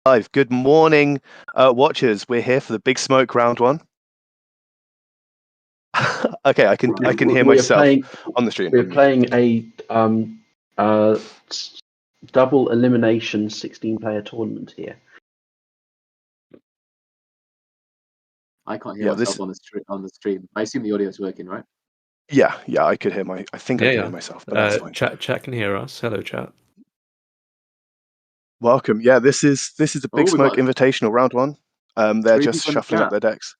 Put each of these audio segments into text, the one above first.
Live. Good morning, watchers. We're here for the Big Smoke round one. Okay, I can hear myself on the stream. We're playing a double elimination 16-player tournament here. I can't hear myself on the stream. I assume the audio is working, right? Yeah, I could hear I think I could hear myself, but that's fine. Chat can hear us. Hello, chat. Welcome. Yeah, this is the Big Smoke Invitational round one. They're just shuffling up their decks.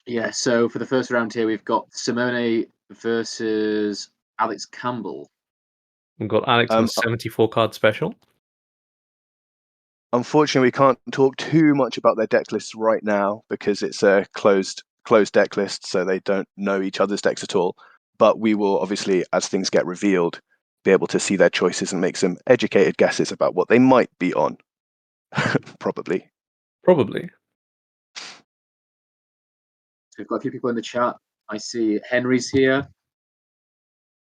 Yeah, so for the first round here, we've got Simone versus Alex Campbell. We've got Alex on a 74-card special. Unfortunately, we can't talk too much about their deck lists right now because it's a closed deck list, so they don't know each other's decks at all. But we will obviously, as things get revealed, be able to see their choices and make some educated guesses about what they might be on. Probably. So we've got a few people in the chat. I see Henry's here.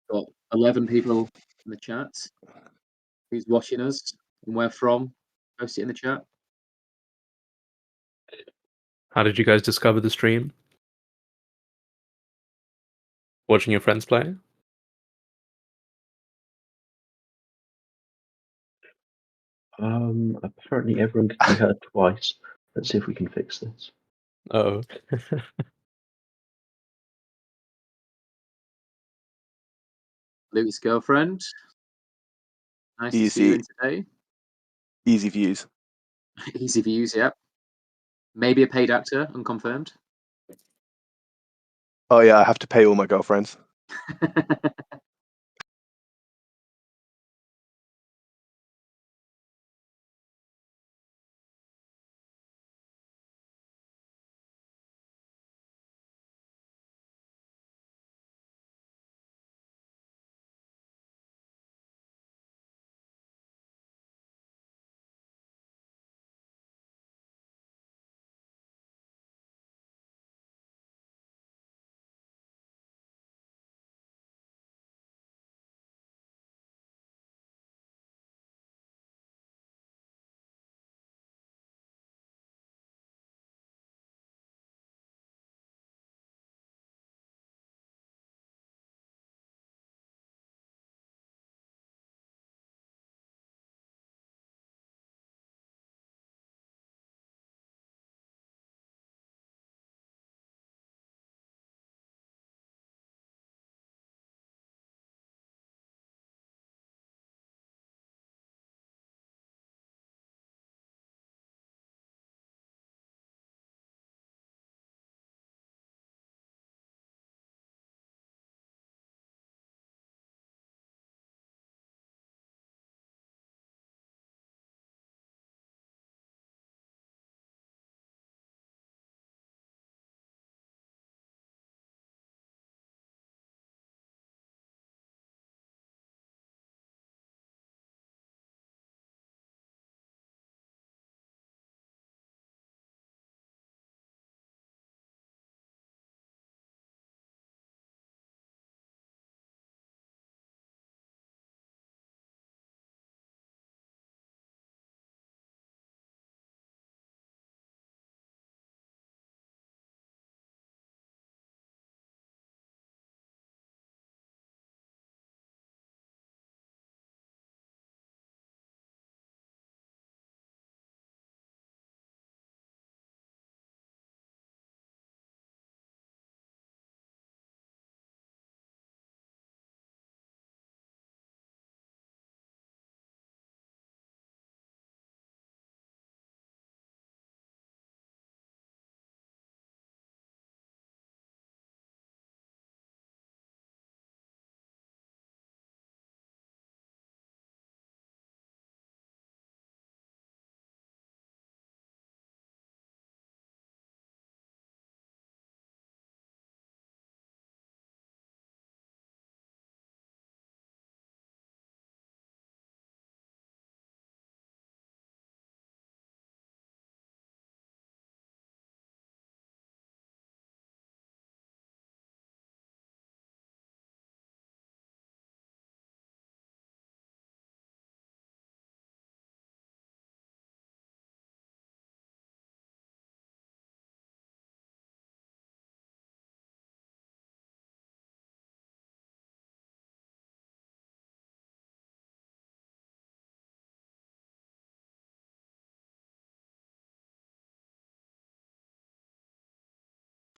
Got 11 people in the chat. Who's watching us and where from? Post it in the chat. How did you guys discover the stream? Watching your friends play? Apparently everyone can be heard twice. Let's see if we can fix this. Oh. Luke's girlfriend. Nice to see you in today. Easy views. Easy views, yeah. Maybe a paid actor, unconfirmed. Oh yeah, I have to pay all my girlfriends.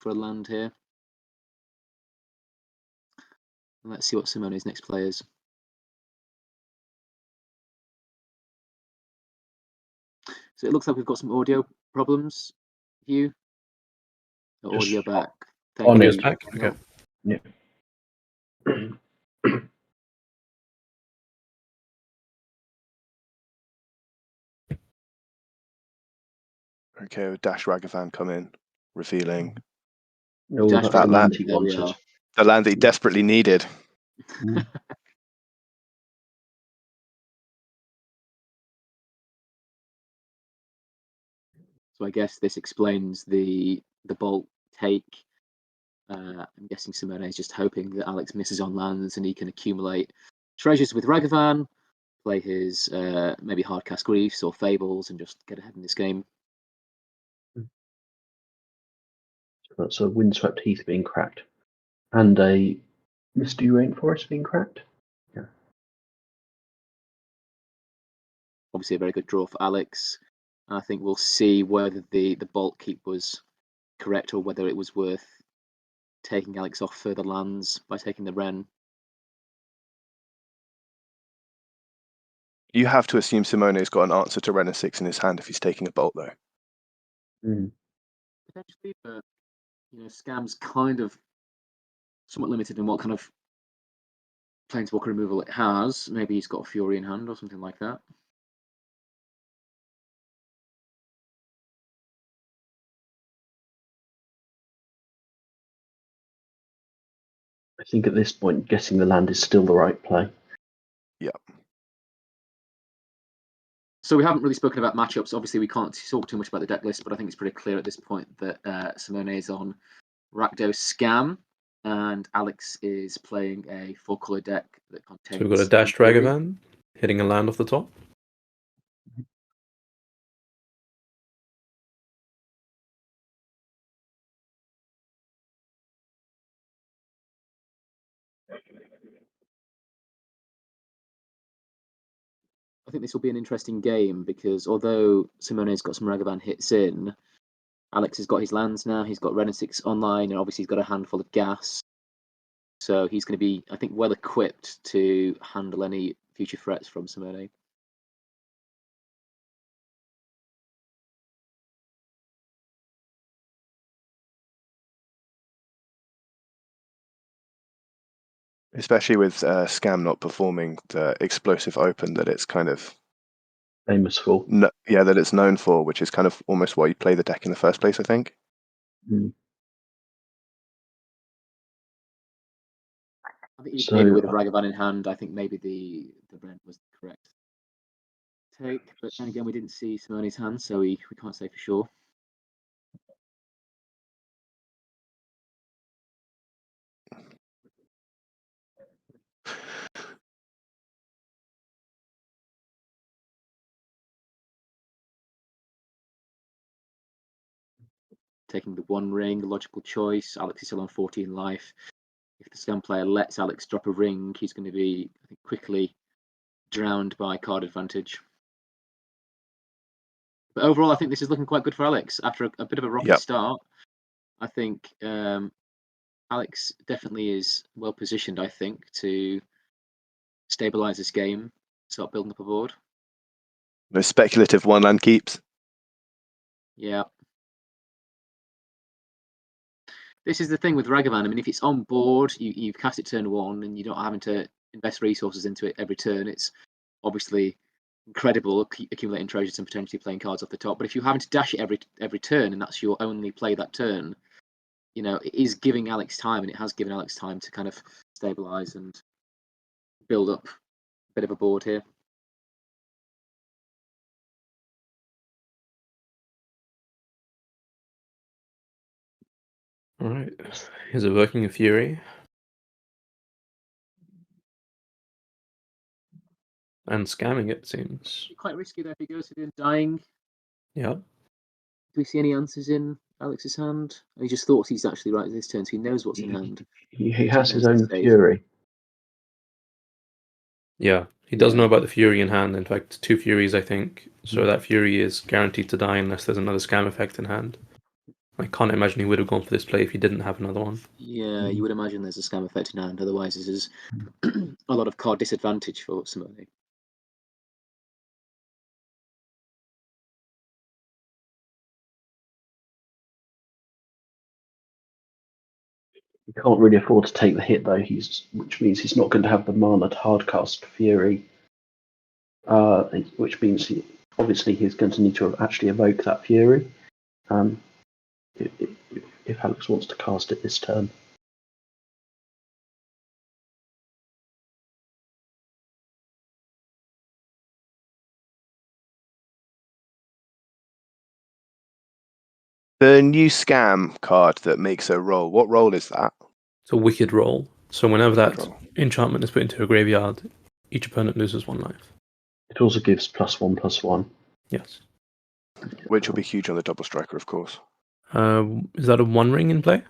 for a land here. And let's see what Simone's next play is. So it looks like we've got some audio problems. Hugh? The Just audio back. on Thank Audio's you. back. Okay. Yeah. Okay, with Dash Ragavan come in, revealing All Dash that that land land. he There we wanted. are. the land that he desperately needed. Mm. So I guess this explains the bolt take. I'm guessing Simone is just hoping that Alex misses on lands and he can accumulate treasures with Ragavan, play his maybe Hardcast Griefs or Fables and just get ahead in this game. That's a Windswept Heath being cracked. And a Misty Rainforest being cracked. Yeah. Obviously a very good draw for Alex. I think we'll see whether the bolt keep was correct or whether it was worth taking Alex off further lands by taking the Wren. You have to assume Simone's got an answer to Ren 6 in his hand if he's taking a bolt, though. Mm. Potentially, but Scam's kind of somewhat limited in what kind of Planeswalker removal it has. Maybe he's got a Fury in hand or something like that. I think at this point, guessing the land is still the right play. Yeah. So we haven't really spoken about matchups. Obviously, we can't talk too much about the deck list, but I think it's pretty clear at this point that Simone is on Rakdos Scam, and Alex is playing a full-color deck that contains. So we've got a Dash Ragavan hitting a land off the top. I think this will be an interesting game because although Simone's got some Ragavan hits in, Alex has got his lands now. He's got Ren 6 online, and obviously he's got a handful of gas. So he's going to be, I think, well equipped to handle any future threats from Simone. Especially with Scam not performing the explosive open that it's kind of Famous for. that it's known for, which is kind of almost why you play the deck in the first place, I think. Mm. I think maybe with a Ragavan in hand, I think maybe the Brent was the correct take. But then again, we didn't see Simone's hand, so we can't say for sure. Taking the One Ring, logical choice. Alex is still on 14 life. If the Scam player lets Alex drop a ring, he's going to be, I think, quickly drowned by card advantage. But overall, I think this is looking quite good for Alex. After a bit of a rocky start, I think Alex definitely is well positioned, I think, to stabilize this game, start building up a board. No speculative one land keeps. Yeah. This is the thing with Ragavan. I mean, if it's on board, you've cast it turn one and you're not having to invest resources into it every turn. It's obviously incredible accumulating treasures and potentially playing cards off the top. But if you're having to dash it every turn and that's your only play that turn, it is giving Alex time, and it has given Alex time to kind of stabilize and build up a bit of a board here. All right. Here's Evoking a Fury. And scamming it seems. Quite risky there if he goes to the Undying. Yeah. Do we see any answers in Alex's hand? He just thought he's actually right this turn, so he knows what's in hand. He has his own Fury. Yeah, he does know about the Fury in hand. In fact, 2 Furies, I think. So that Fury is guaranteed to die unless there's another Scam effect in hand. I can't imagine he would have gone for this play if he didn't have another one. Yeah, you would imagine there's a scam effect in hand. Otherwise, this is a lot of card disadvantage for Simone. He can't really afford to take the hit though. Which means he's not going to have the mana to hardcast Fury. Which means obviously he's going to need to actually evoke that Fury. If Alex wants to cast it this turn. The new scam card that makes a roll. What roll is that? It's a wicked roll. So whenever that roll. enchantment is put into a graveyard, each opponent loses 1 life. It also gives +1/+1. Yes. Which will be huge on the double striker, of course. Is that a 1 ring in play?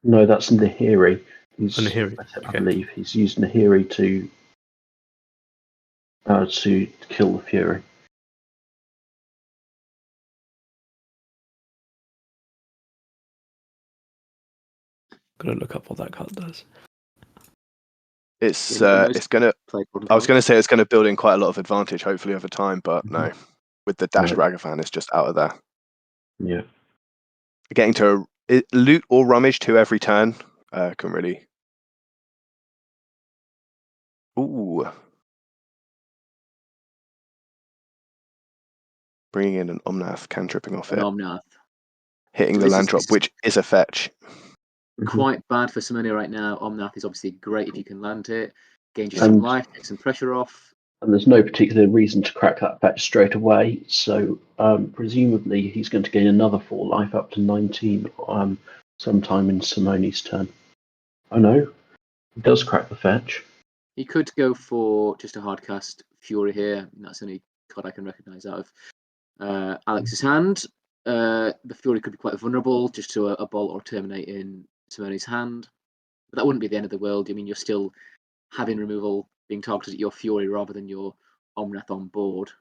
No, that's Nahiri. Nahiri, I okay. believe he's used Nahiri to kill the Fury. Gotta look up what that card does. It's Yeah, it's gonna. I was gonna say it's gonna build in quite a lot of advantage, hopefully over time, but no. With the Dash Ragavan, it's just out of there. Yeah. Getting to loot or rummage 2 every turn can really. Ooh. Bringing in an Omnath, cantripping off it. Omnath. Hitting So the this land is- drop, this is- which is a fetch. Quite bad for Simone right now. Omnath is obviously great if you can land it. Gain just And- some life, take some pressure off. And there's no particular reason to crack that fetch straight away, so presumably he's going to gain another 4 life up to 19 sometime in Simone's turn. Oh no, he does crack the fetch. He could go for just a hard cast Fury here. That's the only card I can recognise out of Alex's hand. The Fury could be quite vulnerable just to a bolt or terminate in Simone's hand. But that wouldn't be the end of the world. I mean, you're still having removal being targeted at your Fury rather than your Omnath on board.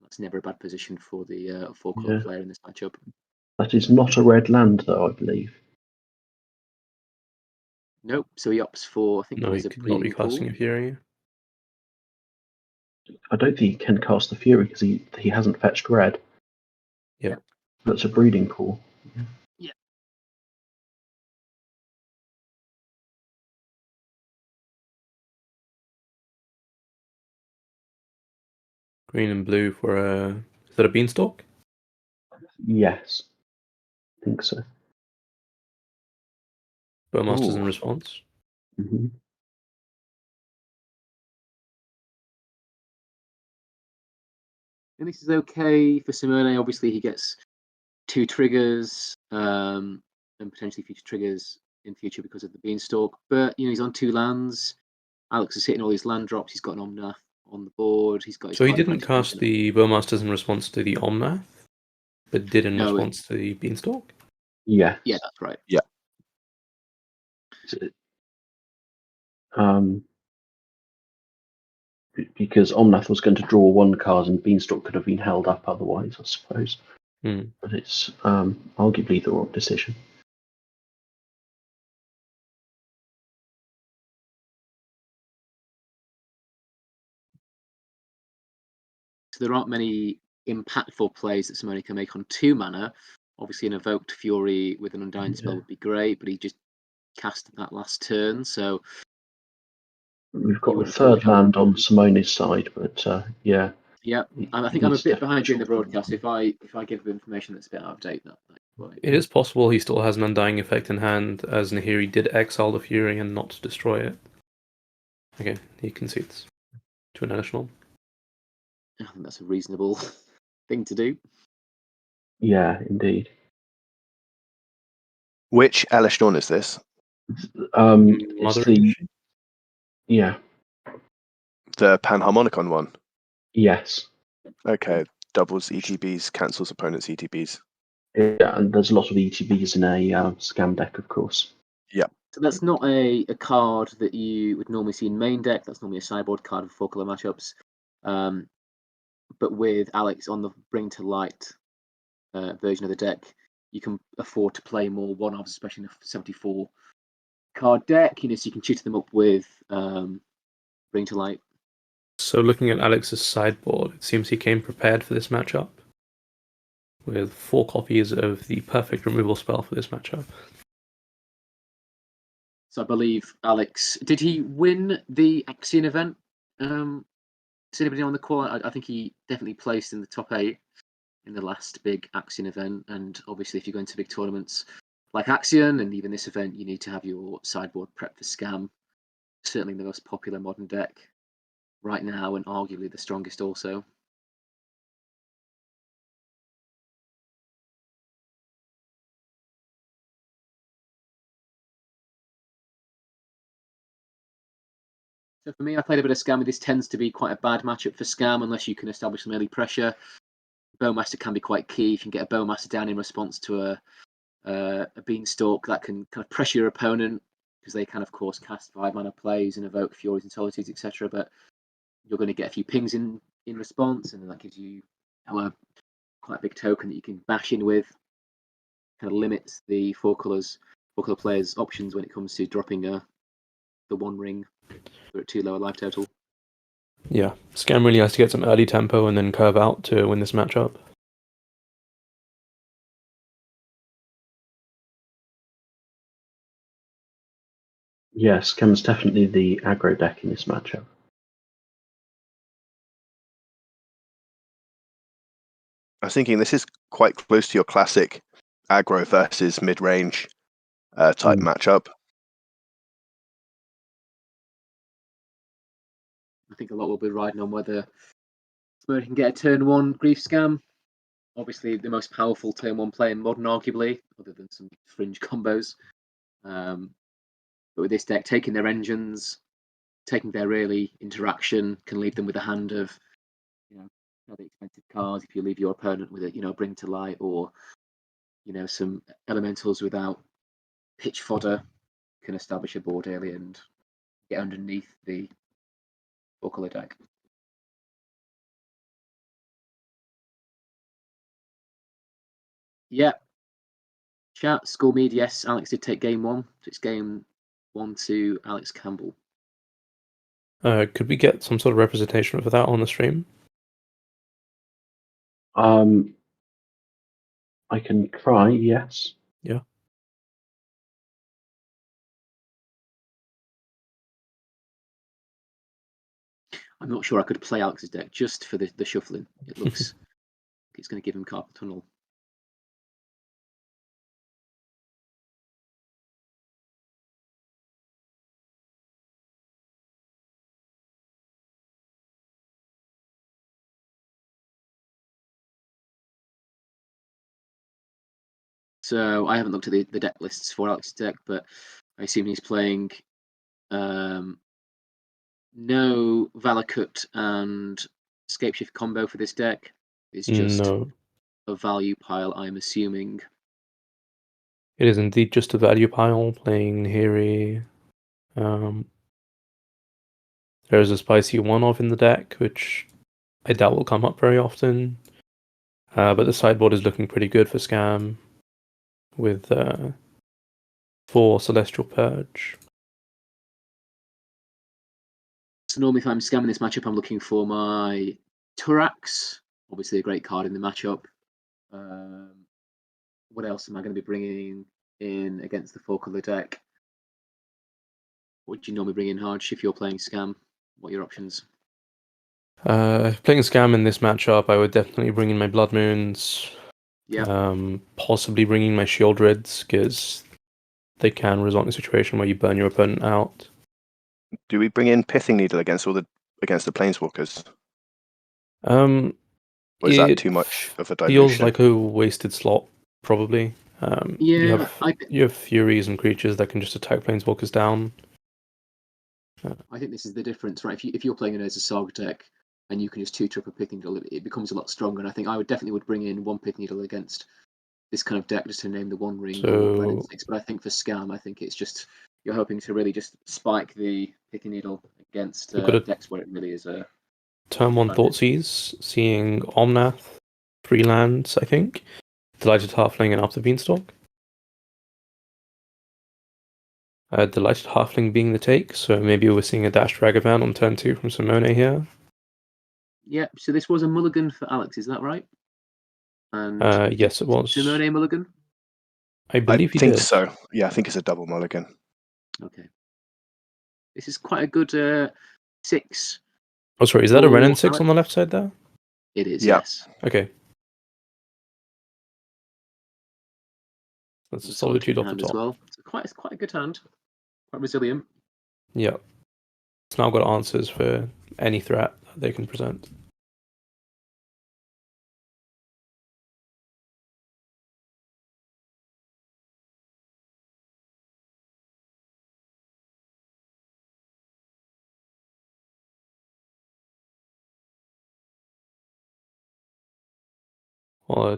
That's never a bad position for the 4-color player in this matchup. That is not a red land, though, I believe. Nope. So he opts for, I think No, it he was a could not be breeding pool. casting a Fury. I don't think he can cast the Fury because he hasn't fetched red. Yeah. That's a breeding pool. Yeah. Green and blue for a... Is that a Beanstalk? Yes. I think so. Bowmasters in Ooh. response. Mm-hmm. And this is okay for Simone. Obviously, he gets 2 triggers and potentially future triggers in future because of the Beanstalk. But he's on 2 lands. Alex is hitting all these land drops. He's got an Omnath on the board. He's got. His So he card didn't advantage cast the Bowmasters in response to the Omnath, but did in response to the Beanstalk? Yeah. Yeah, that's right. Yeah. Because Omnath was going to draw 1 card and Beanstalk could have been held up otherwise, I suppose. But it's arguably the wrong decision. So there aren't many impactful plays that Simone can make on 2 mana. Obviously, an Evoked Fury with an Undying spell would be great, but he just cast that last turn, so... We've got the 3rd land on Simone's side, but yeah. Yeah, I think I'm a bit behind you in the broadcast. If I give information that's a bit out of date, It is possible he still has an Undying effect in hand, as Nahiri did exile the Fury and not destroy it. Okay, he concedes to an Elimination. I think that's a reasonable thing to do. Yeah, indeed. Which Elimination is this? It's yeah. The Panharmonicon one? Yes. Okay, doubles ETBs, cancels opponent's ETBs. Yeah, and there's a lot of ETBs in a scam deck, of course. Yeah. So that's not a card that you would normally see in main deck. That's normally a sideboard card for 4-color matchups. But with Alex on the Bring to Light version of the deck, you can afford to play more one-offs, especially in a 74 card deck. So you can cheat them up with Bring to Light. So looking at Alex's sideboard, it seems he came prepared for this matchup with 4 copies of the perfect removal spell for this matchup. So I believe Alex, did he win the Axion event? Is anybody on the call? I think he definitely placed in the top 8 in the last big Axion event. And obviously, if you're going to big tournaments like Axion and even this event, you need to have your sideboard prep for Scam. Certainly the most popular modern deck right now, and arguably the strongest also. So for me, I played a bit of Scam. This tends to be quite a bad matchup for Scam unless you can establish some early pressure. Bowmaster can be quite key. If you can get a Bowmaster down in response to a Beanstalk, that can kind of pressure your opponent, because they can, of course, cast 5-mana plays and evoke Furies and Solitudes, etc. But you're going to get a few pings in response, and then that gives you quite a big token that you can bash in with. Kind of limits the four color players' options when it comes to dropping the One Ring or at 2 lower life total. Yeah, Scam really has to get some early tempo and then curve out to win this matchup. Yes, Scam's definitely the aggro deck in this matchup. I was thinking this is quite close to your classic aggro versus mid-range type matchup. I think a lot will be riding on whether Simone can get a turn 1 Grief Scam. Obviously, the most powerful turn 1 play in Modern, arguably, other than some fringe combos. But with this deck, taking their engines, taking their early interaction, can leave them with a hand of, rather expensive cards. If you leave your opponent with a, Bring to Light or, some elementals without pitch fodder, can establish a board early and get underneath the 4-color deck. Yeah. Chat, School Mead, yes, Alex did take game 1. So it's game 1 to Alex Campbell. Could we get some sort of representation of that on the stream? I can try, yes. Yeah. I'm not sure I could play Alex's deck just for the shuffling. It looks like it's going to give him carpal tunnel. So I haven't looked at the deck lists for Alex's deck, but I assume he's playing no Valakut and Scapeshift combo for this deck. It's just a value pile, I'm assuming. It is indeed just a value pile, playing Nahiri. There's a spicy one-off in the deck, which I doubt will come up very often. But the sideboard is looking pretty good for Scam, with 4 Celestial Purge. So normally if I'm scamming this matchup, I'm looking for my Turax, obviously a great card in the matchup. What else am I going to be bringing in against the 4-color deck? What do you normally bring in, Harsh, if you're playing Scam? What are your options? Playing Scam in this matchup, I would definitely bring in my Blood Moons. Yeah. Possibly bringing my Shield Rids, because they can result in a situation where you burn your opponent out. Do we bring in Pithing Needle against the Planeswalkers? Or is that too much of a dilution? Feels like a wasted slot, probably. You have Furies and creatures that can just attack Planeswalkers down. I think this is the difference, right? If you're playing an Urza Saga deck and you can just 2-trip a Pithing Needle, it becomes a lot stronger. And I think I would bring in 1 Pithing Needle against this kind of deck, just to name the One Ring or Red Instincts. But I think for Scam, I think it's just you're hoping to really just spike the Pithing Needle against decks where it really is a Turn 1 Thoughtseize, seeing Omnath, 3 lands, I think. Delighted Halfling and up the Beanstalk. Delighted Halfling being the take, so maybe we're seeing a Dash Dragavan on turn 2 from Simone here. Yeah, so this was a mulligan for Alex, is that right? And yes, it was. Simone mulligan? I believe he think did. so. Yeah, I think it's a double mulligan. Okay. This is quite a good 6. Oh, sorry, is that a Ren and 6 Alex? on the left side there? It is, Yeah. yes. Okay. That's a Solitude off the hand top. as well. It's quite a good hand. Quite resilient. Yeah. It's now got answers for any threat that they can present. Well,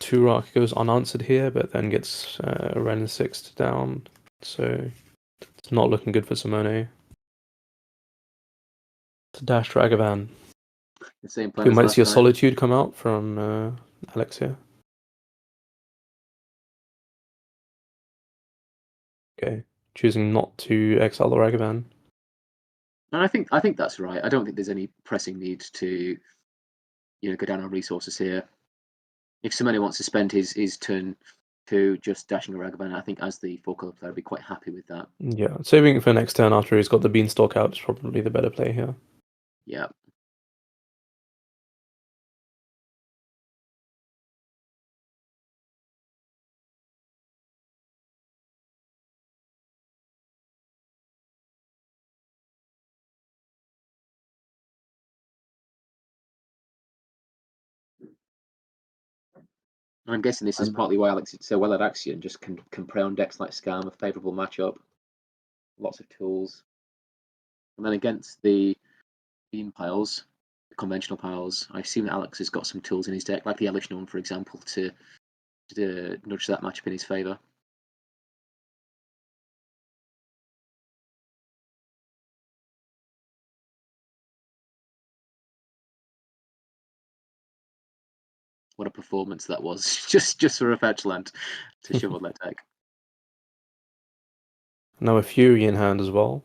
2-Rock goes unanswered here, but then gets Ren and 6 down, so it's not looking good for Simone. It's a Dash Dragavan. The same plan We as might last see a time. Solitude come out from Alex here. Okay, choosing not to exile the Ragavan. And I think that's right. I don't think there's any pressing need to, go down on resources here. If Simone wants to spend his turn to just dashing a Ragavan, I think as the 4-color player, I'd be quite happy with that. Yeah, saving it for next turn after he's got the Beanstalk out is probably the better play here. Yeah. And I'm guessing this is partly why Alex did so well at Axion, just can prey on decks like Scam, a favourable matchup, lots of tools. And then against the beam piles, the conventional piles, I assume that Alex has got some tools in his deck, like the Elimination, for example, to nudge that matchup in his favour. What a performance that was, just for a fetch land to shovel that deck. Now a Fury in hand as well.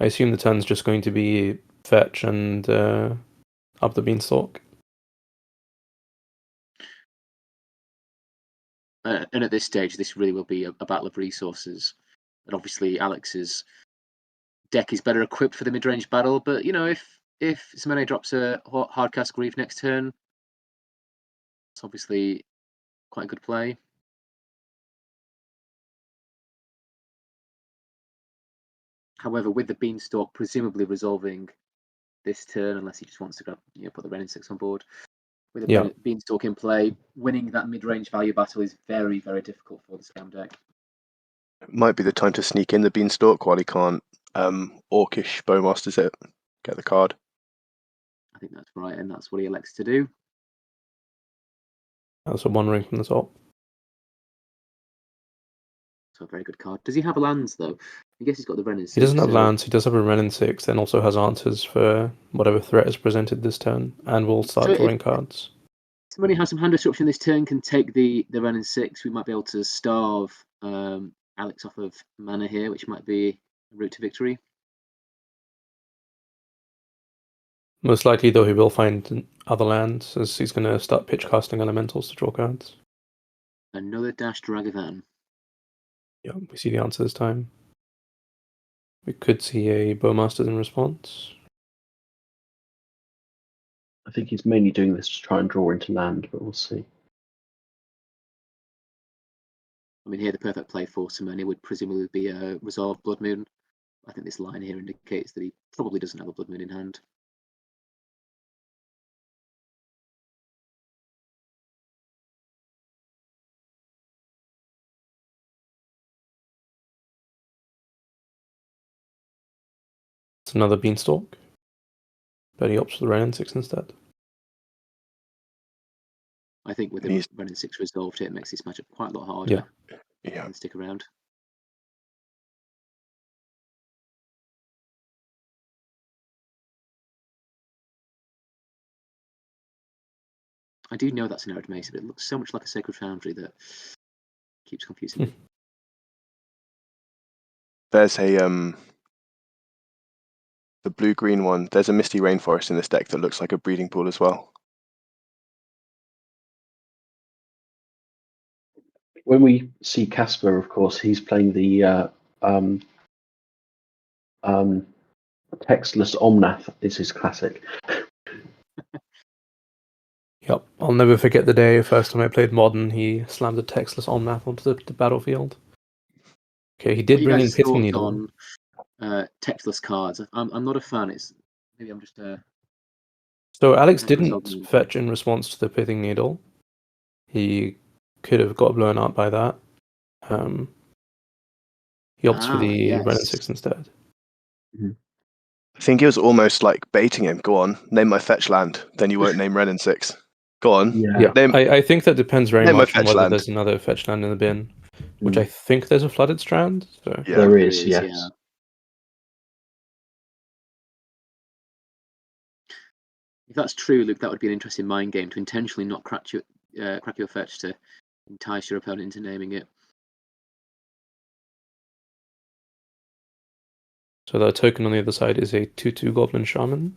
I assume the turn's just going to be fetch and up the Beanstalk. And at this stage, this really will be a battle of resources. And obviously, Alex's deck is better equipped for the mid-range battle. But if Simone drops a Hardcast Grief next turn, it's obviously quite a good play. However, with the Beanstalk presumably resolving this turn, unless he just wants to go, put the Ren 6 on board. With a Beanstalk in play, winning that mid-range value battle is very, very difficult for the Scam deck. It might be the time to sneak in the Beanstalk while he can't Orcish Bowmasters it, get the card. I think that's right, and that's what he elects to do. That's a 1 ring from the top. So a very good card. Does he have lands, though? I guess he's got the Ren 6. He doesn't have lands, he does have a Ren and 6, and also has answers for whatever threat is presented this turn, and will start drawing cards. If somebody has some hand disruption this turn, can take the Ren 6, we might be able to starve Alex off of mana here, which might be a route to victory. Most likely, though, he will find other lands, as he's going to start pitch casting elementals to draw cards. Another Dash Dragavan. Yeah, we see the answer this time. We could see a Bowmasters in response. I think he's mainly doing this to try and draw into land, but we'll see. I mean, here the perfect play for Simone would presumably be a Resolve Blood Moon. I think this line here indicates that he probably doesn't have a Blood Moon in hand. It's another Beanstalk, but he opts for the Ren 6 instead. I think with the Ren 6 resolved here, it makes this matchup quite a lot harder. Yeah. And stick around. I do know that's an arid mesa, but it looks so much like a sacred foundry that keeps confusing me. There's a the blue-green one. There's a misty rainforest in this deck that looks like a breeding pool as well. When we see Casper, of course, he's playing the Textless Omnath is his classic. Yep, I'll never forget the day. First time I played Modern, he slammed a Textless Omnath onto the battlefield. Okay, he did bring in Pithing Needle. On textless cards. I'm not a fan. Maybe I'm just So Alex didn't fetch in response to the Pithing Needle. He could have got blown out by that. He opts for the Ren and 6 instead. I think it was almost like baiting him. Go on, name my fetch land, then you won't name Ren and 6. Go on. Yeah. I think that depends very much on whether land. there's another fetch land in the bin, which I think there's a Flooded Strand. So. Yeah. There is, yes. Yeah. If that's true, Luke, that would be an interesting mind game to intentionally not crack your fetch to entice your opponent into naming it. So the token on the other side is a 2/2 Goblin Shaman.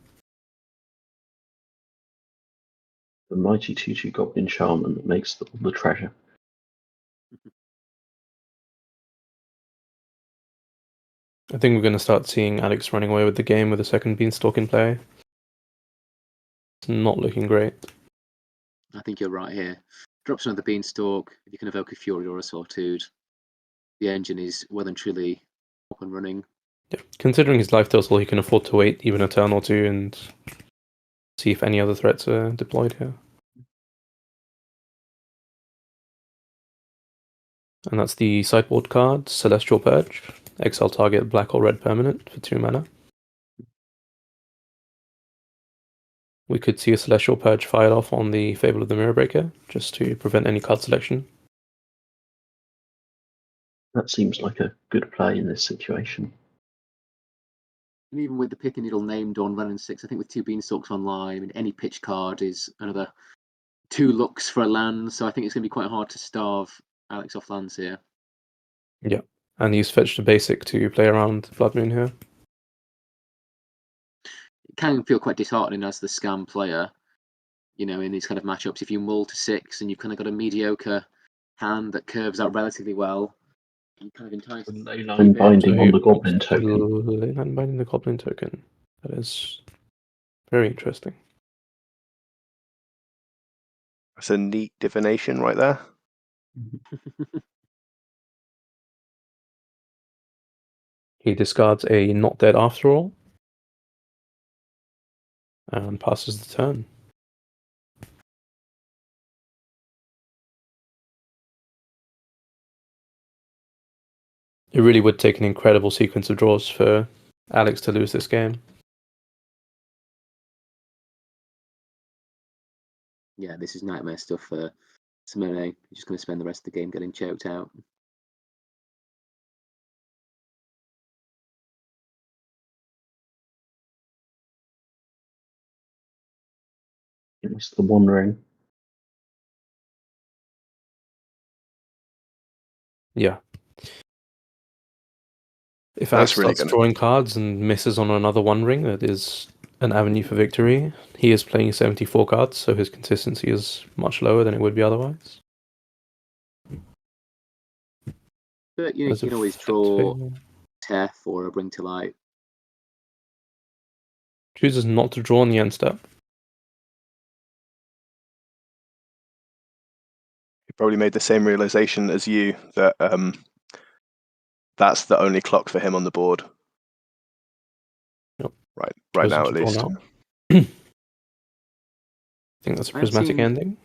The mighty 2/2 Goblin Shaman that makes the treasure. I think we're going to start seeing Alex running away with the game with a second Beanstalk in play. It's not looking great. I think you're right here. Drops another Beanstalk. If you can evoke a Fury or a Sawtooth, the engine is well and truly up and running. Yeah. Considering his life total, he can afford to wait even a turn or two and see if any other threats are deployed here. And that's the sideboard card, Celestial Purge. Exile target black or red permanent for 2 mana. We could see a Celestial Purge fired off on the Fable of the Mirror Breaker, just to prevent any card selection. That seems like a good play in this situation. And even with the Pithing Needle named on Ren and 6, I think with 2 Beanstalks online, I mean, any pitch card is another 2 looks for a land, so I think it's going to be quite hard to starve Alex off lands here. Yeah, and he's fetched a basic to play around Blood Moon here. It can feel quite disheartening as the scam player, in these kind of matchups. If you mull to 6 and you've kind of got a mediocre hand that curves out relatively well, you kind of entice. Leyline binding on the Goblin token. Leyline binding the Goblin token. That is very interesting. That's a neat divination right there. He discards a Not Dead After All and passes the turn. It really would take an incredible sequence of draws for Alex to lose this game. Yeah, this is nightmare stuff for Simone. He's just going to spend the rest of the game getting choked out. It's the One Ring. Yeah. If Alex starts drawing cards and misses on another One Ring, that is an avenue for victory. He is playing 74 cards, so his consistency is much lower than it would be otherwise. But you can always draw Tef or a Bring to Light. Chooses not to draw on the end step. He probably made the same realization as you that that's the only clock for him on the board. Yep. Right now at least. I think that's a prismatic ending.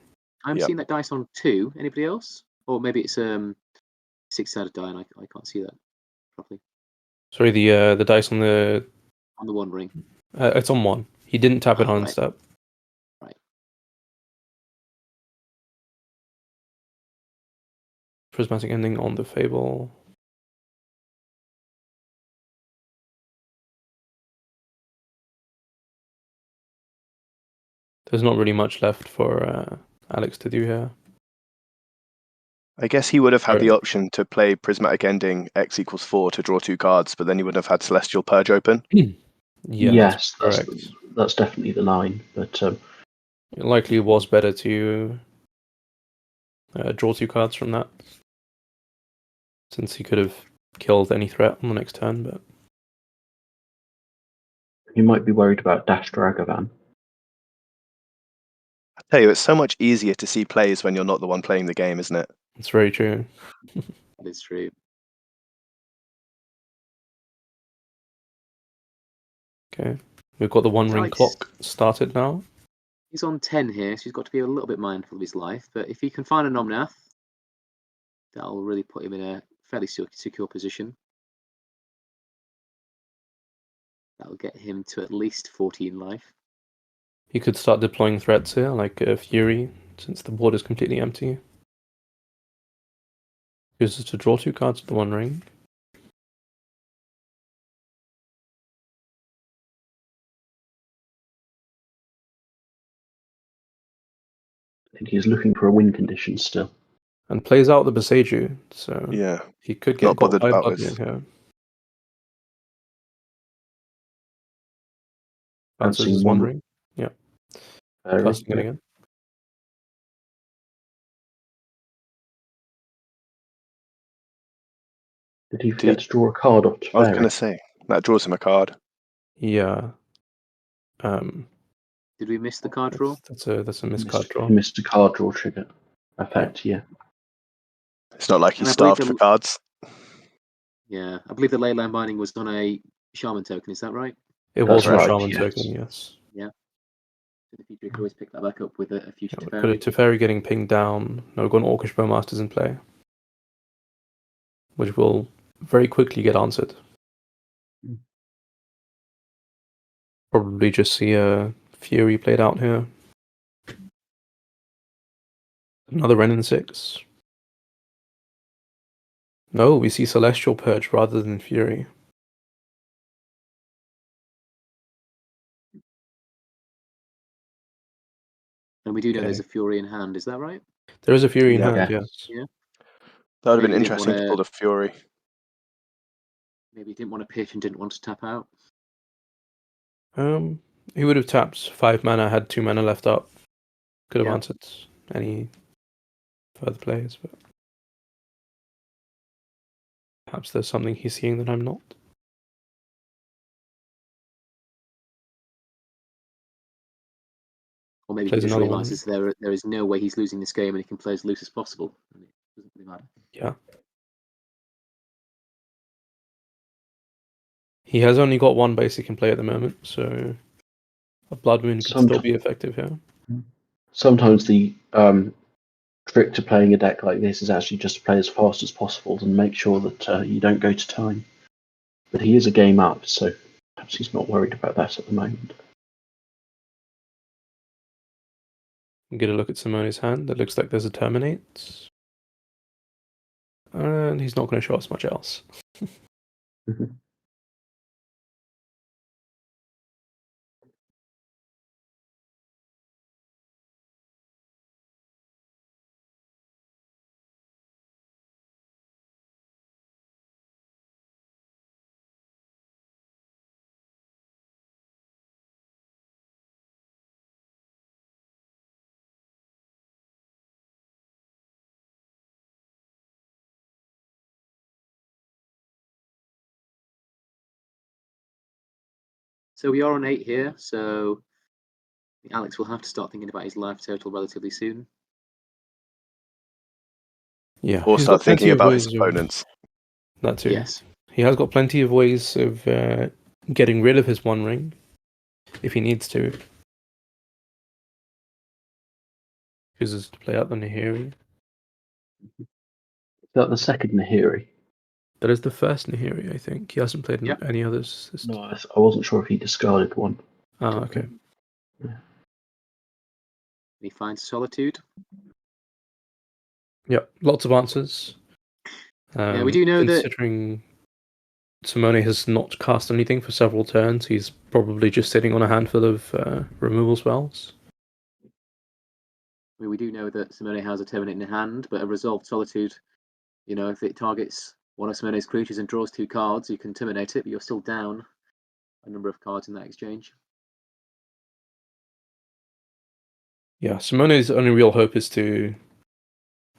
I'm seeing that dice on 2. Anybody else? Or maybe it's 6-sided die and I can't see that properly. Sorry, the dice on the One ring. It's on 1. He didn't tap it on right. step. Right. Prismatic ending on the Fable. There's not really much left for Alex to do here? I guess he would have had the Right. option to play Prismatic Ending X equals 4 to draw 2 cards, but then he would have had Celestial Purge open. Yeah, yes, that's that's correct. that's definitely the line. But It likely was better to draw 2 cards from that, since he could have killed any threat on the next turn. But you might be worried about Dash Dragavan. I tell you, it's so much easier to see plays when you're not the one playing the game, isn't it? it's very true. That is true. Okay, we've got the one ring Alex- clock started now. He's on 10 here, so he's got to be a little bit mindful of his life. But if he can find a Nomnath, that'll really put him in a fairly secure position. That'll get him to at least 14 life. He could start deploying threats here, like Fury, since the board is completely empty. Uses to draw 2 cards with the one ring. I think he's looking for a win condition still. And plays out the Beseiju, so Yeah. he could get Not got bothered by about Blood this. Moon here. Bouncing Bounces his one ring. Yeah. Casting it again. Did he forget to draw a card off I was going Teferi? to say, that draws him a card. Yeah. Did we miss the card draw? That's a missed card draw. He missed a card draw trigger effect, yeah. It's not like he's And I believe starved for cards. Yeah, I believe the Leyline Binding was on a Shaman token, is that right? It That's was a right, Shaman yes. token, yes. In the future, you could always pick that back up with a future Yeah, Teferi. Teferi getting pinged down. No, we've got an Orcish Bowmasters in play, which will very quickly get answered. Probably just see a Fury played out here. Another Ren in 6. No, we see Celestial Purge rather than Fury. And we do know Okay. there's a Fury in hand, is that right? There is a Fury in Yeah. hand, Yeah. yes. Yeah. That would have been Maybe he didn't interesting to wanna- pull the Fury. Maybe he didn't want to pitch and didn't want to tap out. He would have tapped 5 mana, had 2 mana left up. Could have Yeah. answered any further plays, but perhaps there's something he's seeing that I'm not. Or maybe Plays he just another one. realises there is no way he's losing this game and he can play as loose as possible. And it doesn't really matter. Yeah. He has only got one basic in play at the moment, so a Blood Moon could still be effective here. Sometimes the trick to playing a deck like this is actually just to play as fast as possible and make sure that you don't go to time. But he is a game up, so perhaps he's not worried about that at the moment. Get a look at Simone's hand. It looks like there's a Terminate. And he's not going to show us much else. So we are on 8 here, so Alex will have to start thinking about his life total relatively soon. Yeah. Or he's start got plenty thinking of about his ways of- opponents. That too. Yes. He has got plenty of ways of getting rid of his one ring if he needs to. Chooses to play out the Nahiri. Is that the second Nahiri? That is the first Nahiri, I think. He hasn't played Yep. any others. No, I wasn't sure if he discarded one. Ah, okay. He finds solitude. Yep, lots of answers. Yeah, we do know that- considering Simone has not cast anything for several turns, he's probably just sitting on a handful of removal spells. mean, we do know that Simone has a Terminate in hand, but a Resolved Solitude, if it targets one of Simone's creatures and draws 2 cards, you can terminate it, but you're still down a number of cards in that exchange. Yeah, Simone's only real hope is to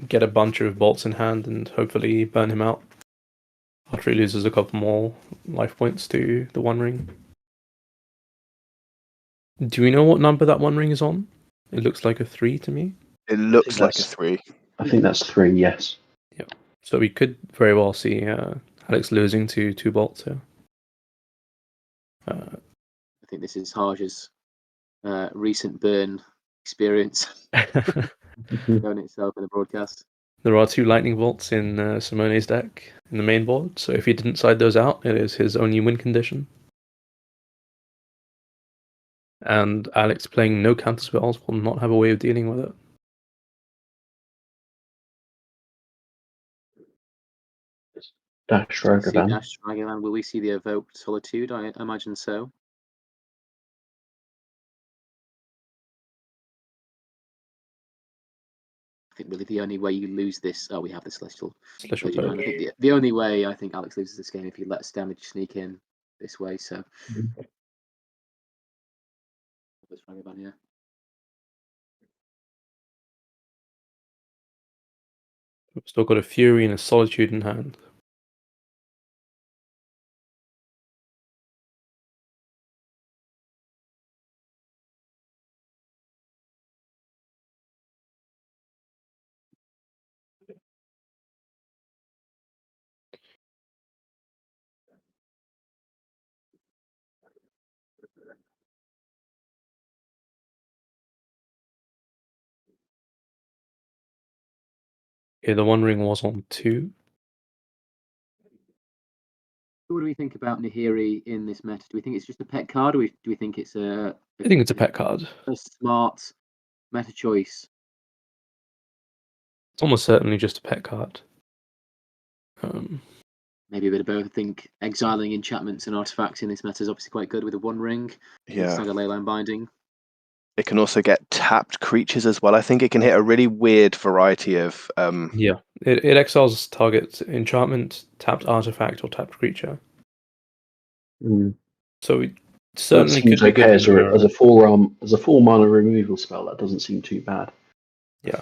get a bunch of bolts in hand and hopefully burn him out after he loses a couple more life points to the One Ring. Do we know what number that One Ring is on? It looks like a 3 to me. It looks like a 3. I think that's 3, yes. Yeah. So we could very well see Alex losing to 2 bolts here. I think this is Harj's recent burn experience going itself in the broadcast. There are 2 lightning bolts in Simone's deck in the main board, so if he didn't side those out, it is his only win condition. And Alex playing no counter spells will not have a way of dealing with it. Dash Drogovan. Dash Drogovan. Will we see the Evoked Solitude? I imagine so. I think really the only way you lose this... Oh, we have the Celestial Purge. I think the only way I think Alex loses this game if he lets damage sneak in this way, so... This Drogovan here. We've still got a Fury and a Solitude in hand. Yeah, the One Ring was on 2. What do we think about Nahiri in this meta? Do we think it's just a pet card, or do we think it's I think it's a pet card. A smart meta choice? It's almost certainly just a pet card. Maybe a bit of both. I think exiling enchantments and artifacts in this meta is obviously quite good with a One Ring. Yeah. Stagger Leyline Binding. It can also get tapped creatures as well. I think it can hit a really weird variety of... Yeah, it exiles target enchantment, tapped artifact, or tapped creature. So it certainly could be okay as a 4 mana removal spell. That doesn't seem too bad. Yeah,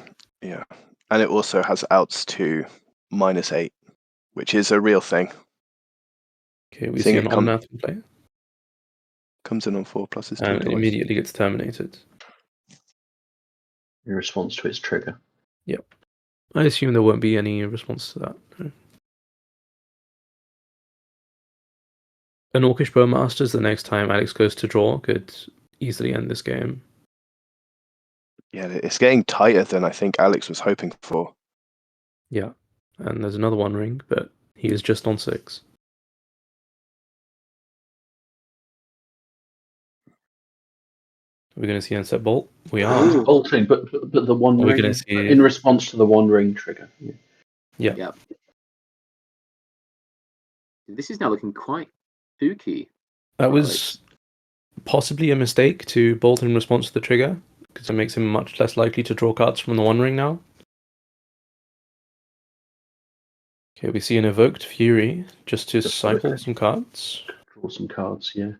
and it also has outs to -8, which is a real thing. Okay, we see an Omnath in play. Comes in on 4+, and it immediately gets terminated. In response to its trigger. Yep. I assume there won't be any response to that. No. An Orcish Bowmasters the next time Alex goes to draw could easily end this game. Yeah, it's getting tighter than I think Alex was hoping for. Yeah, and there's another One Ring, but he is just on 6. We're going to see Unset Bolt. We are bolting, but the One Ring in response to the One Ring trigger. Yeah. This is now looking quite spooky. That was possibly a mistake to bolt in response to the trigger, because it makes him much less likely to draw cards from the One Ring now. Okay, we see an Evoked Fury just to cycle some cards. Draw some cards, yeah.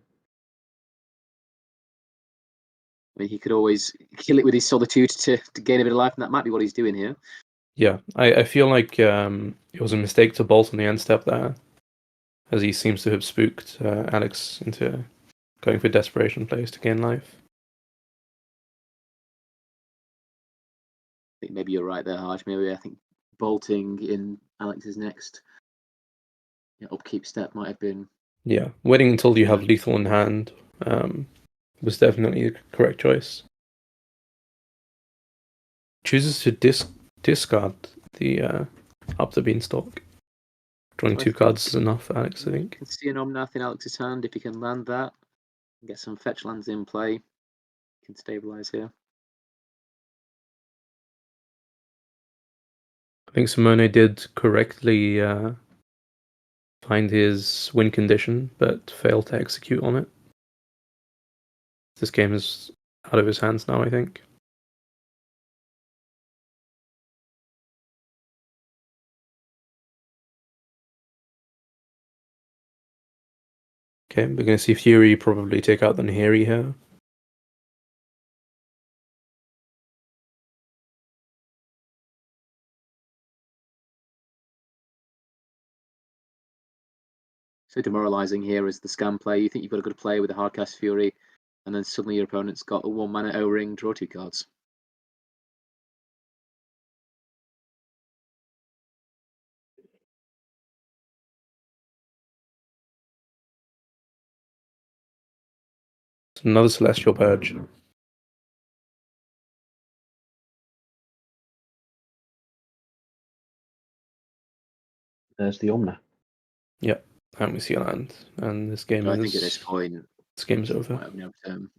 I mean, he could always kill it with his Solitude to gain a bit of life, and that might be what he's doing here. Yeah, I feel like it was a mistake to bolt on the end step there, as he seems to have spooked Alex into going for desperation plays to gain life. I think maybe you're right there, Harj. Maybe I think bolting in Alex's next upkeep step might have been... Yeah, waiting until you have lethal in hand was definitely the correct choice. Chooses to discard the up the Beanstalk. Drawing 2 cards is enough for Alex, I think. You can see an Omnath in Alex's hand if he can land that. Get some fetch lands in play. You can stabilize here. I think Simone did correctly find his win condition, but failed to execute on it. This game is out of his hands now, I think. Okay, we're going to see Fury probably take out the Nahiri here. So demoralising here is the scam play. You think you've got a good play with a hardcast Fury, and then suddenly your opponent's got a 1-mana O-ring, draw 2 cards. It's another Celestial Purge. There's the Omna. Yep, and we see a land. And this game So is... I think at this point, this game's over. might have no term.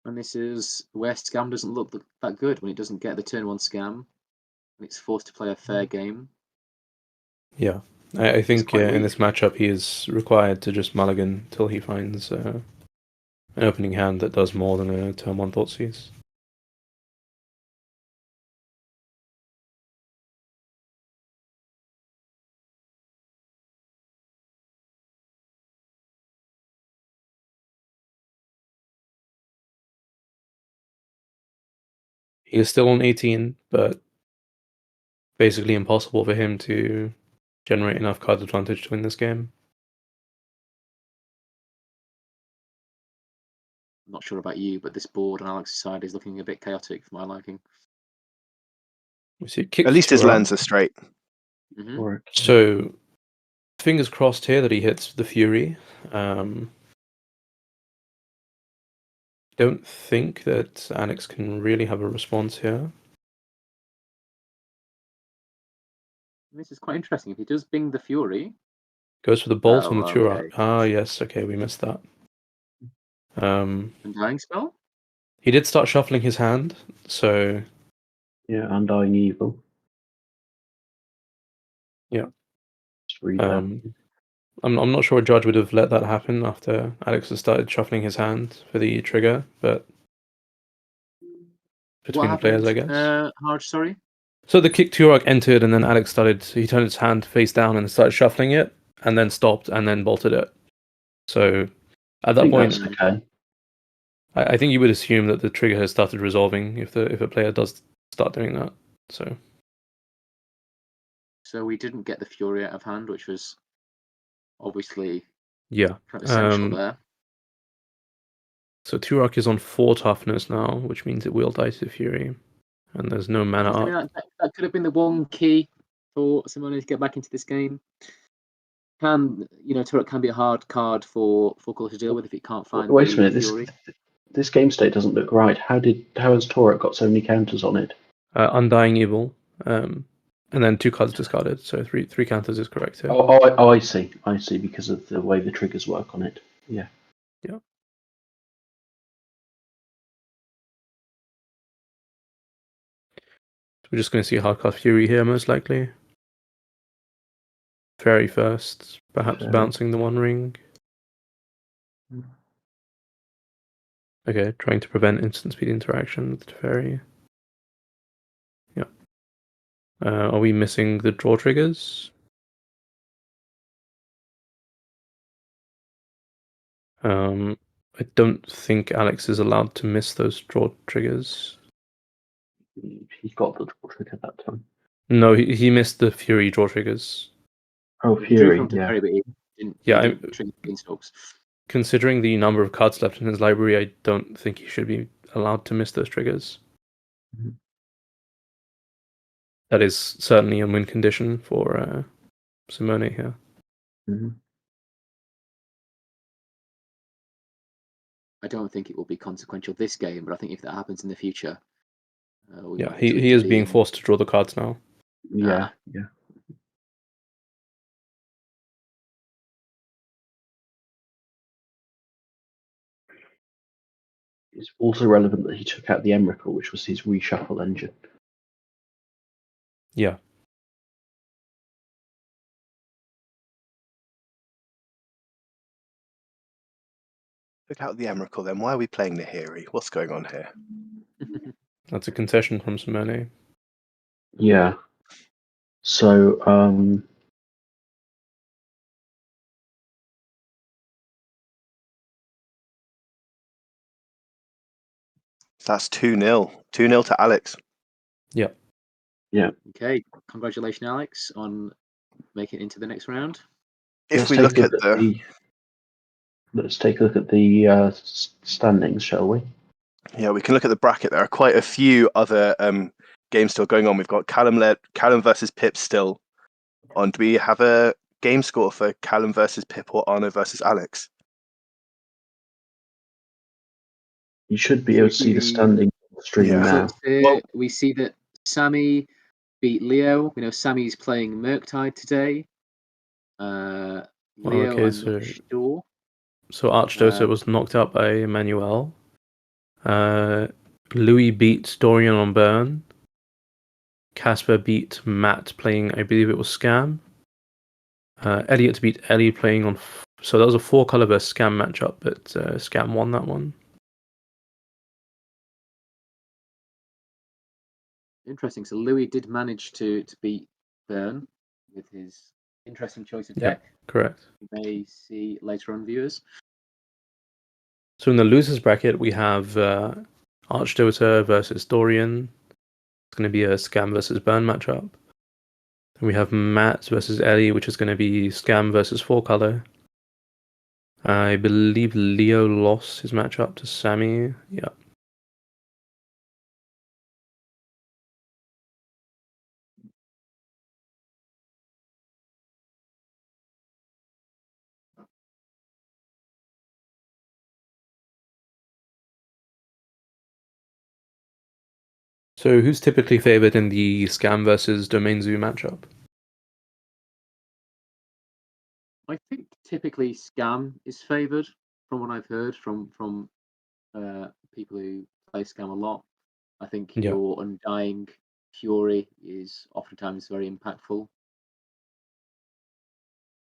And this is where scam doesn't look that good when it doesn't get the turn 1 scam, and it's forced to play a fair game. Yeah, I think quite in weak. this matchup he is required to just mulligan till he finds an opening hand that does more than a turn 1 Thoughtseize. He is still on 18, but basically impossible for him to generate enough card advantage to win this game. I'm not sure about you, but this board on Alex's side is looking a bit chaotic for my liking. We see kick At least his Turok. lands are straight. Mm-hmm. Or So, fingers crossed here that he hits the Fury. Don't think that Alex can really have a response here. This is quite interesting. If he does bing the Fury, Goes for the bolt on the Oh, Turok. okay. Ah, yes, okay, we missed that. Undying Spell? He did start shuffling his hand, so yeah, Undying Evil. Yeah. Just read that. I'm not sure a judge would have let that happen after Alex has started shuffling his hand for the trigger, but between the players, I guess. Hard, sorry. So the kick Turok entered, and then Alex he turned his hand face down and started shuffling it, and then stopped, and then bolted it. So at I that think point, that's okay. I think you would assume that the trigger has started resolving if a player does start doing that. So we didn't get the Fury out of hand, which was obviously Yeah. kind of essential there. So Turok is on 4 toughness now, which means it will die to Fury, and there's no mana I up. mean, that could have been the one key for Simone to get back into this game. Turret can be a hard card for Colour to deal with if it can't find Wait a the minute, Fury. this game state doesn't look right. How has Torek got so many counters on it? Undying Evil, and then 2 cards discarded, so three counters is correct here. I see, because of the way the triggers work on it. Yeah. Yeah. We're just going to see Hardcast Fury here, most likely. Fairy first, perhaps Fairy. bouncing the One Ring. Okay, trying to prevent instant speed interaction with the Fairy. Yeah. Are we missing the draw triggers? I don't think Alex is allowed to miss those draw triggers. He got the draw trigger that time. No, he missed the Fury draw triggers. Oh, He drew Fury, from yeah. Fairy, but he didn't trigger Beanstalks. Considering the number of cards left in his library, I don't think he should be allowed to miss those triggers. Mm-hmm. That is certainly a win condition for Simone here. Mm-hmm. I don't think it will be consequential this game, but I think if that happens in the future, he is being forced to draw the cards now. Yeah. It's also relevant that he took out the Emrakul, which was his reshuffle engine. Yeah. Look out the Emrakul then. Why are we playing Nahiri? What's going on here? That's a concession from Simone. Yeah. So, That's 2-0. 2-0 to Alex. Yep. yeah. Okay, congratulations, Alex, on making it into the next round. If we look at the let's take a look at the standings, shall we? Yeah, we can look at the bracket. There are quite a few other games still going on. We've got Callum versus Pip still on. Do we have a game score for Callum versus Pip or Arno versus Alex? You should be able to see the standings on the stream Yeah. now. Well- We see that Sammy beat Leo. We know Sammy's playing Murktide today. Leo, okay, I'm so- not sure. So Archdota was knocked out by Emmanuel. Louis beat Dorian on Burn. Casper beat Matt playing, I believe it was Scam. Elliot beat Ellie playing on... So that was a 4-color versus Scam matchup, but Scam won that one. Interesting. So Louis did manage to beat Burn with his interesting choice of deck. Correct. You may see later on, viewers. So in the losers bracket, we have Archdota versus Dorian. It's going to be a Scam versus Burn matchup. Then we have Matt versus Ellie, which is going to be Scam versus 4-color. I believe Leo lost his matchup to Sammy. Yeah. So who's typically favored in the Scam versus Domain Zoo matchup? I think typically Scam is favoured from what I've heard from people who play Scam a lot. I think Yeah. your Undying Fury is oftentimes very impactful